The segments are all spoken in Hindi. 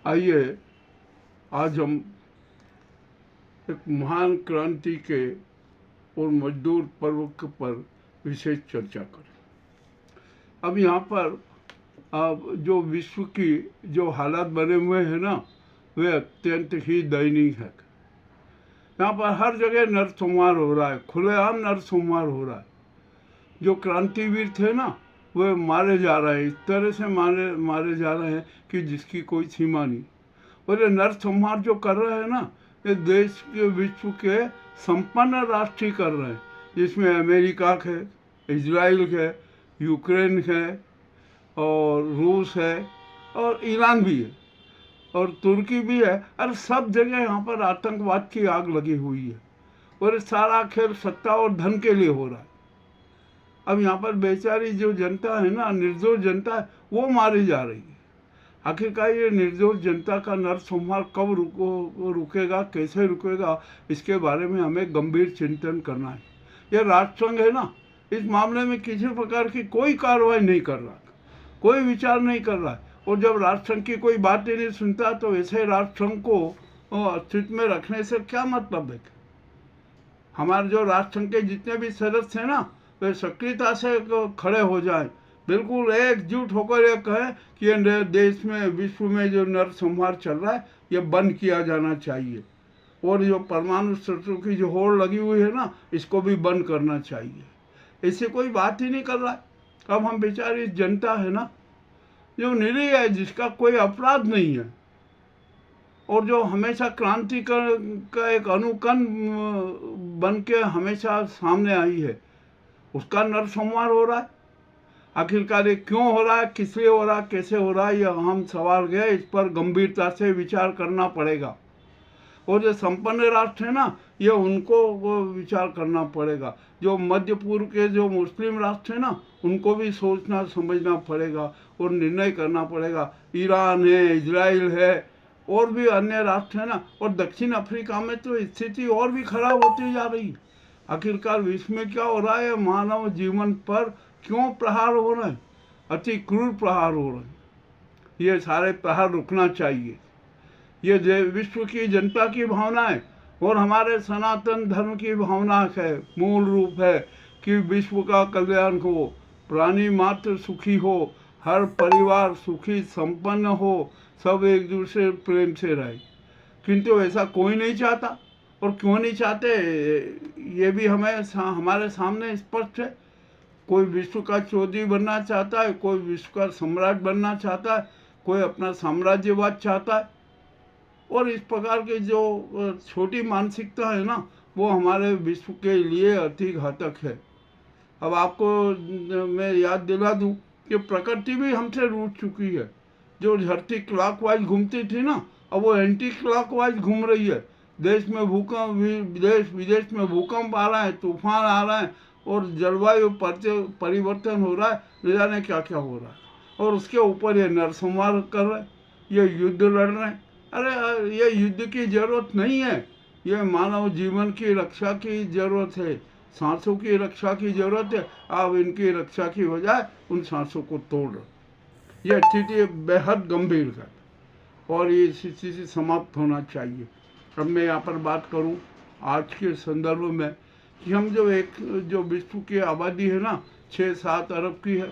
आइए आज हम एक महान क्रांति के और मजदूर पर्व पर विशेष चर्चा करें। अब यहाँ पर जो विश्व की जो हालात बने हुए हैं ना, वे अत्यंत ही दयनीय है। यहाँ पर हर जगह नरसंहार हो रहा है, खुलेआम नरसंहार हो रहा है। जो क्रांतिवीर थे ना, वे मारे जा रहे हैं, इस तरह से मारे जा रहे हैं कि जिसकी कोई सीमा नहीं। और ये नरसंहार जो कर रहे हैं ना, ये देश के विश्व के संपन्न राष्ट्र ही कर रहे हैं, जिसमें अमेरिका है, इजराइल है, यूक्रेन है और रूस है और ईरान भी है और तुर्की भी है। और सब जगह यहाँ पर आतंकवाद की आग लगी हुई है और ये सारा खेल सत्ता और धन के लिए हो रहा है। अब यहाँ पर बेचारी जो जनता है ना, निर्दोष जनता है, वो मारी जा रही है। आखिरकार ये निर्दोष जनता का नरसंहार कब रुकेगा, कैसे रुकेगा, इसके बारे में हमें गंभीर चिंतन करना है। ये राष्ट्रसंघ है ना, इस मामले में किसी प्रकार की कोई कार्रवाई नहीं कर रहा, कोई विचार नहीं कर रहा है। और जब राष्ट्रसंघ की कोई बात ही नहीं सुनता तो ऐसे राष्ट्रसंघ को अस्तित्व में रखने से क्या मतलब है। हमारे जो राष्ट्रसंघ के जितने भी सदस्य हैं ना, वे सक्रियता से खड़े हो जाएं, बिल्कुल एकजुट होकर ये कहें कि ये देश में, विश्व में जो नरसंहार चल रहा है, ये बंद किया जाना चाहिए। और जो परमाणु शस्त्रों की जो होड़ लगी हुई है ना, इसको भी बंद करना चाहिए। ऐसे कोई बात ही नहीं कर रहा है। अब हम बेचारी जनता है ना, जो निरीह है, जिसका कोई अपराध नहीं है और जो हमेशा क्रांति का एक अनुकरण बन के हमेशा सामने आई है, उसका नरसंहार हो रहा है। आखिरकार ये क्यों हो रहा है, किस लिए हो रहा है, कैसे हो रहा है, ये अहम सवाल है। इस पर गंभीरता से विचार करना पड़ेगा। और जो संपन्न राष्ट्र है ना, ये उनको विचार करना पड़ेगा। जो मध्य पूर्व के जो मुस्लिम राष्ट्र है ना, उनको भी सोचना समझना पड़ेगा और निर्णय करना पड़ेगा। ईरान है, इजराइल है और भी अन्य राष्ट्र है ना, और दक्षिण अफ्रीका में तो स्थिति और भी खराब होती जा रही है। आखिरकार विश्व में क्या हो रहा है, मानव जीवन पर क्यों प्रहार हो रहे हैं, अति क्रूर प्रहार हो रहे हैं। ये सारे प्रहार रुकना चाहिए। ये विश्व की जनता की भावना है और हमारे सनातन धर्म की भावना है, मूल रूप है कि विश्व का कल्याण हो, प्राणी मात्र सुखी हो, हर परिवार सुखी संपन्न हो, सब एक दूसरे प्रेम से रहे। किंतु ऐसा कोई नहीं चाहता। और क्यों नहीं चाहते, ये भी हमारे सामने स्पष्ट है। कोई विश्व का चौधरी बनना चाहता है, कोई विश्व का सम्राट बनना चाहता है, कोई अपना साम्राज्यवाद चाहता है। और इस प्रकार की जो छोटी मानसिकता है ना, वो हमारे विश्व के लिए अति घातक है। अब आपको मैं याद दिला दूं कि प्रकृति भी हमसे रूठ चुकी है। जो धरती क्लॉकवाइज घूमती थी ना, अब वो एंटी क्लॉकवाइज घूम रही है। देश में भूकंप, देश विदेश में भूकंप आ रहा है, तूफान आ रहा है और जलवायु परिवर्तन हो रहा है, न जाने क्या क्या हो रहा है। और उसके ऊपर ये नरसंहार कर रहे हैं, ये युद्ध लड़ रहे हैं। अरे ये युद्ध की जरूरत नहीं है, ये मानव जीवन की रक्षा की जरूरत है, सांसों की रक्षा की जरूरत है। अब इनकी रक्षा की बजाय उन सांसों को तोड़ रहे। यह स्थिति बेहद गंभीर है और ये स्थिति से समाप्त होना चाहिए। अब मैं यहाँ पर बात करूँ आज के संदर्भ में कि हम जो विश्व की आबादी है ना, 6-7 अरब की है,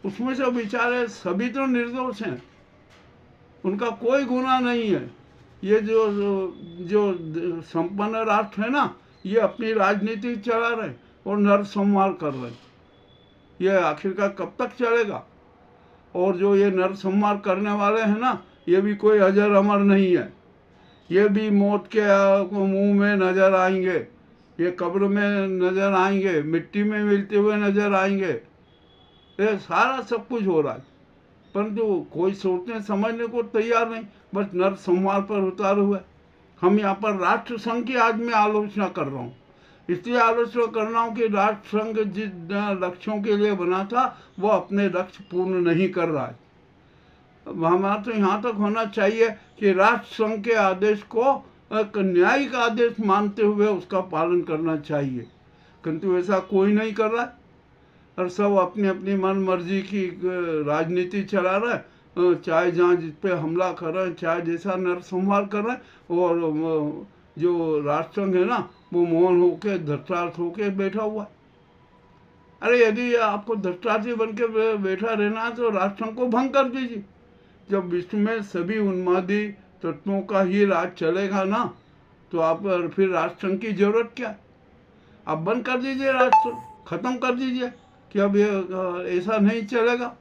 उसमें से बेचारे सभी तो निर्दोष हैं, उनका कोई गुनाह नहीं है। ये जो संपन्न राष्ट्र है ना, ये अपनी राजनीति चला रहे और नरसंहार कर रहे। ये आखिरकार कब तक चलेगा। और जो ये नरसंहार करने वाले हैं ना, ये भी कोई अजर अमर नहीं है। ये भी मौत के मुंह में नजर आएंगे, ये कब्र में नजर आएंगे, मिट्टी में मिलते हुए नजर आएंगे। ये सारा सब कुछ हो रहा है, परंतु कोई सोचने समझने को तैयार नहीं, बस नरसंहार पर उतारे हुए। हम यहाँ पर राष्ट्रसंघ की आज मैं आलोचना कर रहा हूँ, इसलिए आलोचना कर रहा हूँ कि राष्ट्रसंघ जिस लक्ष्यों के लिए बना था, वो अपने लक्ष्य पूर्ण नहीं कर रहा है। हमारा तो यहाँ तक होना चाहिए कि राष्ट्रसंघ के आदेश को एक न्यायिक आदेश मानते हुए उसका पालन करना चाहिए, किंतु ऐसा कोई नहीं कर रहा है और सब अपनी अपनी मन मर्जी की राजनीति चला रहा है चाहे जहाँ जिस पे हमला कर रहे हैं, चाहे जैसा नरसंहार कर रहे हैं, और जो राष्ट्रसंघ है ना वो मौन होके धृतराष्ट्र होके बैठा हुआ है। अरे यदि आपको धृतराष्ट्र बन के बैठा रहना है तो राष्ट्रसंघ को भंग कर दीजिए। जब विश्व में सभी उन्मादी तत्वों का ही राज चलेगा ना, तो आप फिर राष्ट्रसंघ की जरूरत क्या है? आप बंद कर दीजिए, राष्ट्रसंघ खत्म कर दीजिए कि अब ये ऐसा नहीं चलेगा।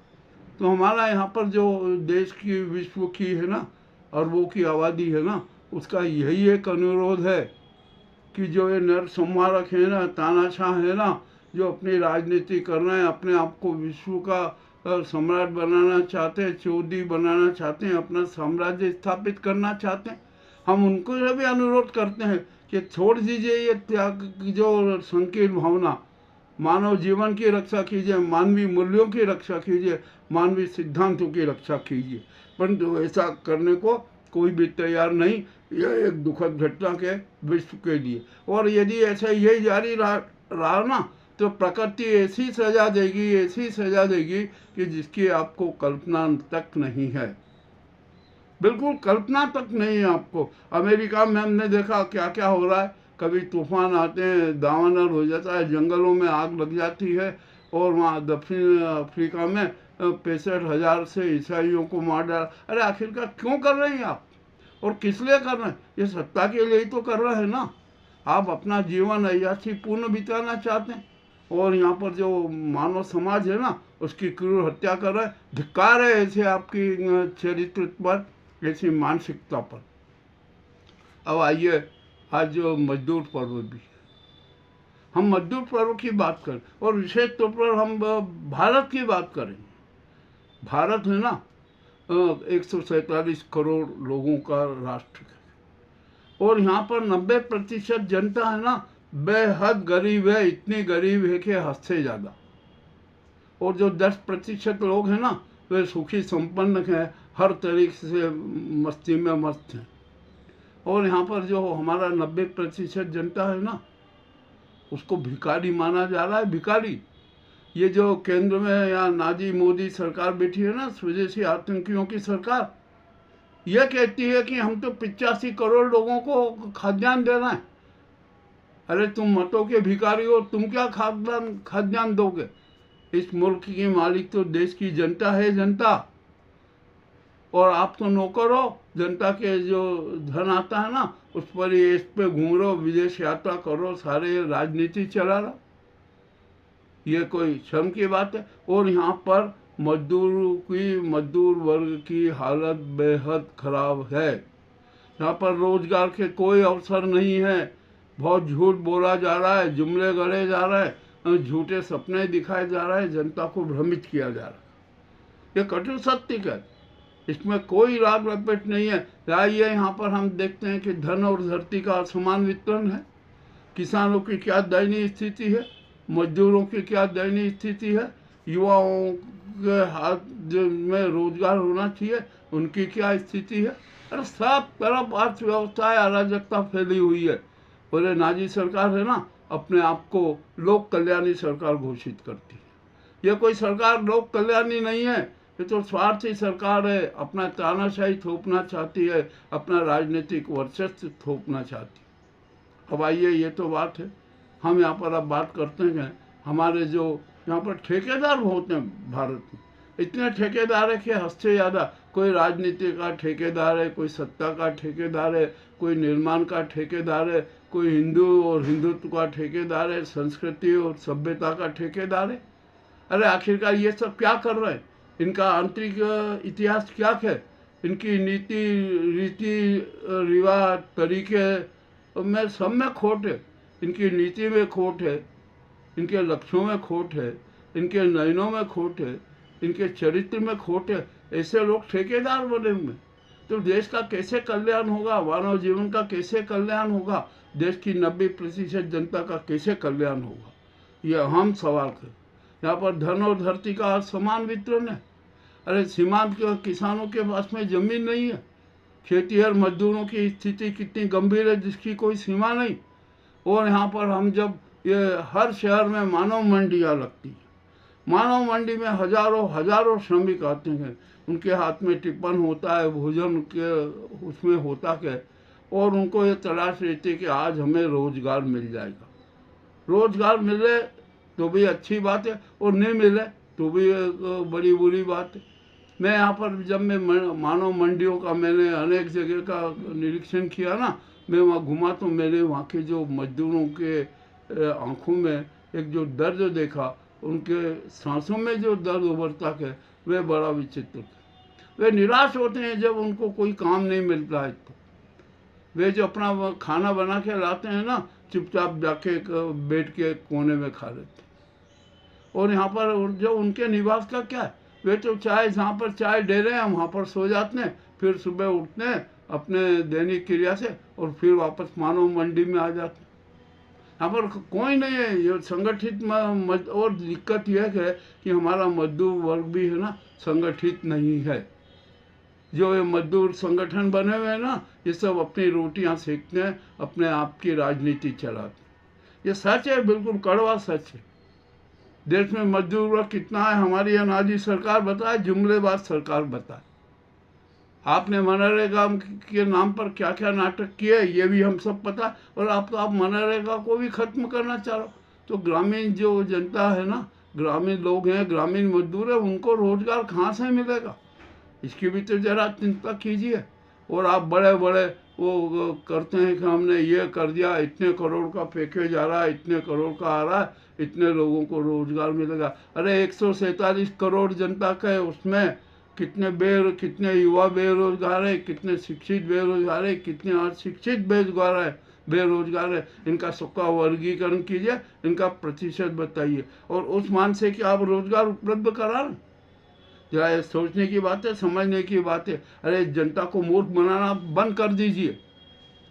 तो हमारा यहाँ पर जो देश की, विश्व की है ना, अरबों की आबादी है ना, उसका यही एक अनुरोध है कि जो ये नरसंहारक है ना, तानाशाह है ना, जो अपनी राजनीति कर रहे हैं, अपने आप को विश्व का सम्राट बनाना चाहते हैं, चौधरी बनाना चाहते हैं, अपना साम्राज्य स्थापित करना चाहते हैं, हम उनको ये भी अनुरोध करते हैं कि छोड़ दीजिए ये त्याग की जो संकीर्ण भावना, मानव जीवन की रक्षा कीजिए, मानवीय मूल्यों की रक्षा कीजिए, मानवीय सिद्धांतों की रक्षा कीजिए। परंतु ऐसा करने को कोई भी तैयार नहीं। यह एक दुखद घटना के विश्व के लिए, और यदि ऐसा यही जारी रहा ना, तो प्रकृति ऐसी सजा देगी, ऐसी सजा देगी कि जिसकी आपको कल्पना तक नहीं है, बिल्कुल कल्पना तक नहीं है आपको। अमेरिका में हमने देखा क्या क्या हो रहा है, कभी तूफान आते हैं, दावानल हो जाता है, जंगलों में आग लग जाती है, और वहाँ दक्षिण अफ्रीका में 65,000 से ईसाइयों को मार डाला। अरे आखिरकार क्यों कर रहे हैं आप, और किस लिए कर रहे हैं? ये सत्ता के लिए ही तो कर रहे हैं ना। आप अपना जीवन अय्यासी पूर्ण बिताना चाहते हैं, और यहाँ पर जो मानव समाज है ना उसकी क्रूर हत्या कर रहा है। धिक्कार है ऐसे आपकी चरित्र पर, ऐसी मानसिकता पर। अब आइए, आज जो मजदूर पर्व भी, हम मजदूर पर्व की बात करें, और विशेष तौर पर हम भारत की बात करें। भारत है ना 147 करोड़ लोगों का राष्ट्र है, और यहाँ पर 90% जनता है ना बेहद गरीब है, इतनी गरीब है कि हद से ज़्यादा। और जो 10% लोग हैं ना वे सुखी संपन्न हैं, हर तरीके से मस्ती में मस्त हैं। और यहाँ पर जो हमारा 90% जनता है ना उसको भिखारी माना जा रहा है, भिखारी। ये जो केंद्र में यहाँ नाजी मोदी सरकार बैठी है ना, स्वदेशी आतंकियों की सरकार, यह कहती है कि हम तो 85 करोड़ लोगों को खाद्यान्न दे रहे हैं। अरे तुम मतों के भिखारी हो, तुम क्या खाद्यान्न दोगे? इस मुल्क की मालिक तो देश की जनता है, जनता, और आप तो नौकर हो। जनता के जो धन आता है ना उस पर इस पे घूम रहो, विदेश यात्रा करो, सारे राजनीति चला रहा। ये कोई शर्म की बात है? और यहाँ पर मजदूर वर्ग की हालत बेहद खराब है। यहाँ पर रोजगार के कोई अवसर नहीं है, बहुत झूठ बोला जा रहा है, जुमले गढ़े जा रहे हैं, झूठे सपने दिखाए जा रहे हैं, जनता को भ्रमित किया जा रहा है। ये कटु सत्य है, इसमें कोई राग रपेट नहीं है। आइए यहाँ पर हम देखते हैं कि धन और धरती का असमान वितरण है, किसानों की क्या दयनीय स्थिति है, मजदूरों की क्या दयनीय स्थिति है, युवाओं के हाथ में रोजगार होना चाहिए उनकी क्या स्थिति है। अरे सब तरफ अर्थव्यवस्था है, अराजकता फैली हुई है। बोले नाजी सरकार है ना, अपने आप को लोक कल्याणी सरकार घोषित करती है। यह कोई सरकार लोक कल्याणी नहीं है, ये तो स्वार्थी सरकार है, अपना तानाशाही थोपना चाहती है, अपना राजनीतिक वर्चस्व थोपना चाहती है। अब आइए, ये तो बात है। हम यहाँ पर अब बात करते हैं हमारे जो यहाँ पर ठेकेदार बहुत हैं भारत में। इतने ठेकेदार है कि हद से ज़्यादा। कोई राजनीति का ठेकेदार है, कोई सत्ता का ठेकेदार है, कोई निर्माण का ठेकेदार है, कोई हिंदू और हिंदुत्व का ठेकेदार है, संस्कृति और सभ्यता का ठेकेदार है। अरे आखिरकार ये सब क्या कर रहे हैं? इनका आंतरिक इतिहास क्या है? इनकी नीति, रीति रिवाज, तरीके में सब में खोट है। इनकी नीति में खोट है, इनके लक्ष्यों में खोट है, इनके नयनों में खोट है, इनके चरित्र में खोट है। ऐसे लोग ठेकेदार बने हुए, तो देश का कैसे कल्याण होगा? मानव जीवन का कैसे कल्याण होगा? देश की 90% जनता का कैसे कल्याण होगा? यह अहम सवाल है। यहाँ पर धन और धरती का समान वितरण है। अरे सीमांत के किसानों के पास में जमीन नहीं है, खेतीहर मजदूरों की स्थिति कितनी गंभीर है जिसकी कोई सीमा नहीं। और यहाँ पर हम जब ये हर शहर में मानव मंडियाँ लगती हैं, मानव मंडी में हजारों श्रमिक आते हैं, उनके हाथ में टिफिन होता है, भोजन के उसमें होता क्या है, और उनको ये तलाश रहती है कि आज हमें रोजगार मिल जाएगा। रोजगार मिले तो भी अच्छी बात है, और नहीं मिले तो भी बड़ी बुरी बात है। मैं यहाँ पर जब मैं मानव मंडियों का मैंने अनेक जगह का निरीक्षण किया ना, मैं वहाँ घुमा तो मैंने वहाँ के जो मजदूरों के आंखों में एक जो दर्द देखा, उनके सांसों में जो दर्द उभरता है, वह बड़ा विचित्र था। वे निराश होते हैं जब उनको कोई काम नहीं मिलता है। तो वे जो अपना खाना बना के लाते हैं ना, चुपचाप जाके बैठ के कोने में खा लेते हैं। और यहाँ पर जो उनके निवास का क्या है, वे तो चाय, जहाँ पर चाय दे रहे हैं वहाँ पर सो जाते हैं, फिर सुबह उठते हैं अपने दैनिक क्रिया से और फिर वापस मानव मंडी में आ जाते हैं। यहाँ पर कोई नहीं है ये संगठित और दिक्कत यह है कि हमारा मजदूर वर्ग भी है ना संगठित नहीं है। जो ये मजदूर संगठन बने हुए हैं ना, ये सब अपनी रोटियां सेकते हैं, अपने आप की राजनीति चलाते हैं। ये सच है, बिल्कुल कड़वा सच है। देश में मजदूर वर्ग कितना है, हमारी अनाजी सरकार बताए, जुमलेबाज सरकार बताए। आपने मनरेगा के नाम पर क्या क्या नाटक किए ये भी हम सब पता, और आप मनरेगा को भी खत्म करना चाह रहे हो। तो ग्रामीण जो जनता है ना, ग्रामीण लोग हैं, ग्रामीण मजदूर है, उनको रोजगार कहाँ से मिलेगा, इसकी भी तो जरा चिंता कीजिए। और आप बड़े बड़े वो करते हैं कि हमने ये कर दिया, इतने करोड़ का पैकेज आ रहा है, इतने करोड़ का आ रहा है, इतने लोगों को रोजगार मिलेगा। अरे 147 करोड़ जनता का है, उसमें कितने युवा बेरोजगार है, कितने शिक्षित बेरोजगार है, कितने अशिक्षित बेरोजगार है। इनका सबका वर्गीकरण कीजिए, इनका प्रतिशत बताइए, और उस मान से कि आप रोजगार उपलब्ध करा रहे। जरा ये सोचने की बात है, समझने की बात है। अरे जनता को मूर्ख बनाना बंद कर दीजिए।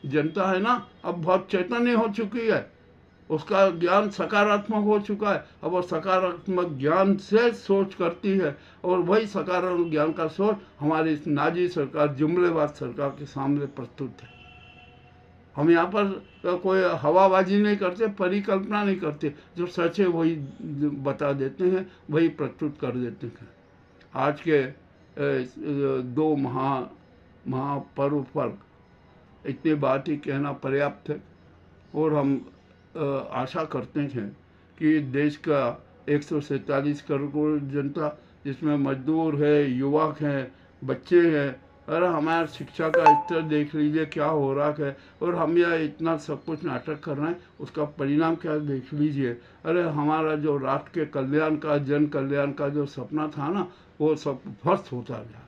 जनता है ना अब बहुत चैतन्य हो चुकी है, उसका ज्ञान सकारात्मक हो चुका है। अब वो सकारात्मक ज्ञान से सोच करती है, और वही सकारात्मक ज्ञान का सोच हमारी इस नाजी सरकार, जुमलेबाज सरकार के सामने प्रस्तुत है। हम यहाँ पर कोई हवाबाजी नहीं करते, परिकल्पना नहीं करते, जो सच है वही बता देते हैं, वही प्रस्तुत कर देते हैं। आज के दो महापर्व पर इतनी बात ही कहना पर्याप्त है, और हम आशा करते हैं कि देश का 147 करोड़ जनता, जिसमें मजदूर है, युवक हैं, बच्चे हैं, अरे हमारा शिक्षा का स्तर देख लीजिए क्या हो रहा है, और हम यह इतना सब कुछ नाटक कर रहे हैं, उसका परिणाम क्या देख लीजिए। अरे हमारा जो राष्ट्र के कल्याण का, जन कल्याण का जो सपना था ना, वो सब ध्वस्त होता गया।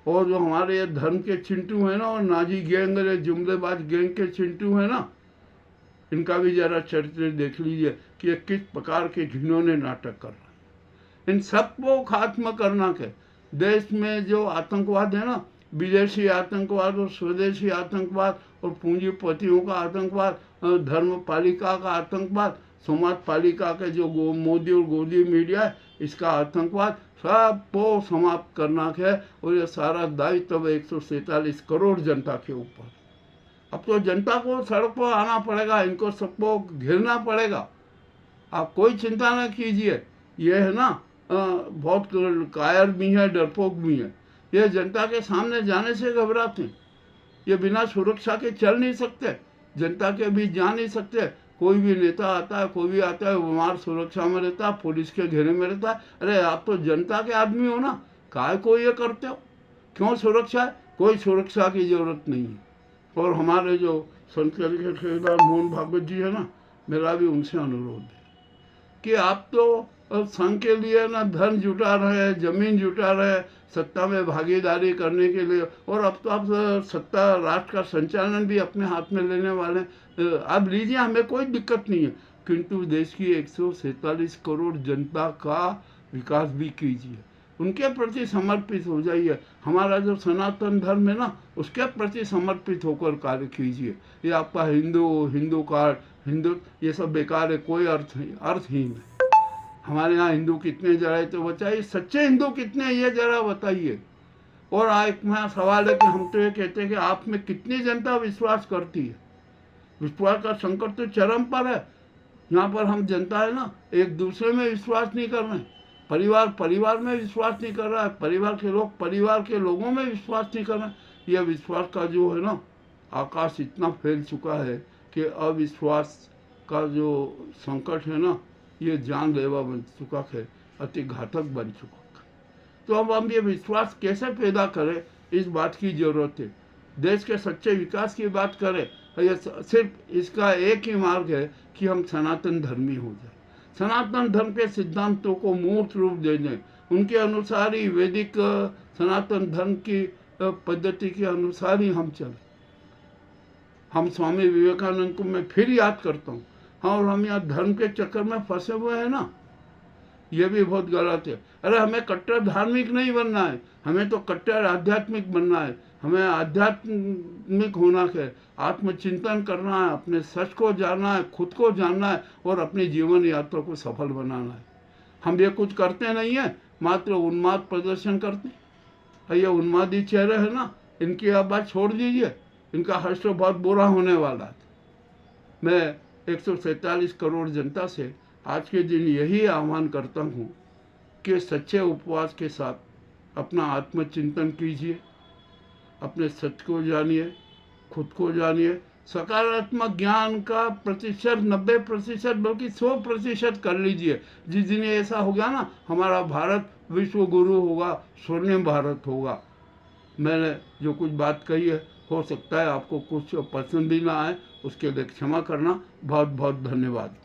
और जो हमारे ये धर्म के चिंटू हैं ना, और नाजी गैंग, जुमलेबाज गैंग के चिंटू हैं ना, इनका भी जरा चरित्र देख लीजिए कि ये किस प्रकार के घिनौने नाटक कर रहे हैं। इन सबको खात्मा करना के देश में जो आतंकवाद है ना, विदेशी आतंकवाद और स्वदेशी आतंकवाद, और पूंजीपतियों का आतंकवाद, धर्म पालिका का आतंकवाद, समाज पालिका के जो मोदी और गोदी मीडिया है, इसका आतंकवाद, सबको समाप्त करना है। और ये सारा दायित्व 147 करोड़ जनता के ऊपर। अब तो जनता को सड़क पर आना पड़ेगा, इनको सबको घेरना पड़ेगा। आप कोई चिंता न कीजिए। ये है ना बहुत कायर भी है, डरपोक भी है। ये जनता के सामने जाने से घबराते हैं। ये बिना सुरक्षा के चल नहीं सकते, जनता के बीच जा नहीं सकते। कोई भी नेता आता है, कोई भी आता है, बीमार सुरक्षा में रहता है, पुलिस के घेरे में रहता है। अरे आप तो जनता के आदमी हो ना, काय को ये करते हो? क्यों सुरक्षा है? कोई सुरक्षा की जरूरत नहीं है। और हमारे जो संत के ठेकेदार मोहन भागवत जी है ना, मेरा भी उनसे अनुरोध है कि आप तो संघ के लिए ना धन जुटा रहे हैं, जमीन जुटा रहे हैं, सत्ता में भागीदारी करने के लिए, और अब तो आप सत्ता, राष्ट्र का संचालन भी अपने हाथ में लेने वाले हैं। आप लीजिए, हमें कोई दिक्कत नहीं है, किंतु देश की 147 करोड़ जनता का विकास भी कीजिए, उनके प्रति समर्पित हो जाइए। हमारा जो सनातन धर्म है ना, उसके प्रति समर्पित होकर कार्य कीजिए। ये आपका हिंदू कार्ड, हिंदू, ये सब बेकार है, कोई अर्थहीन है। हमारे यहाँ हिंदू कितने जरा है तो बताइए, सच्चे हिंदू कितने हैं ये जरा बताइए। और एक मेरा सवाल है कि हम तो ये कहते हैं कि आप में कितनी जनता विश्वास करती है? विश्वास का संकट तो चरम पर है। यहाँ पर हम जनता है ना, एक दूसरे में विश्वास नहीं कर रहे हैं। परिवार में विश्वास नहीं कर रहा है, परिवार के लोगों में विश्वास नहीं कर रहे हैं। यह विश्वास का जो है ना, आकाश इतना फैल चुका है कि अविश्वास का जो संकट है ना, ये जानलेवा बन चुका है, अति घातक बन चुका है। तो अब हम ये विश्वास कैसे पैदा करें, इस बात की जरूरत है। देश के सच्चे विकास की बात करें, ये सिर्फ इसका एक ही मार्ग है कि हम सनातन धर्मी हो जाए, सनातन धर्म के सिद्धांतों को मूर्त रूप दे दें, उनके अनुसार ही वैदिक सनातन धर्म की पद्धति के अनुसार ही हम चलें। हम स्वामी विवेकानंद को मैं फिर याद करता हूँ। हाँ, और हम यहाँ धर्म के चक्कर में फंसे हुए हैं ना, ये भी बहुत गलत है। अरे हमें कट्टर धार्मिक नहीं बनना है, हमें तो कट्टर आध्यात्मिक बनना है। हमें आध्यात्मिक होना है, आत्मचिंतन करना है, अपने सच को जानना है, खुद को जानना है और अपनी जीवन यात्रा को सफल बनाना है। हम ये कुछ करते नहीं है, मात्र उन्माद प्रदर्शन करते हैं। ये उन्मादी चेहरे है ना, इनकी आप बात छोड़ दीजिए, इनका हश्र बहुत बुरा होने वाला है। मैं 147 करोड़ जनता से आज के दिन यही आह्वान करता हूँ कि सच्चे उपवास के साथ अपना आत्मचिंतन कीजिए, अपने सच को जानिए, खुद को जानिए। सकारात्मक ज्ञान का प्रतिशत 90% बल्कि 100% कर लीजिए। जिस दिन ऐसा हो गया ना, हमारा भारत विश्व गुरु होगा, स्वर्णिम भारत होगा। मैंने जो कुछ बात कही है, हो सकता है आपको कुछ पसंद भी ना आए, उसके लिए क्षमा करना। बहुत बहुत धन्यवाद।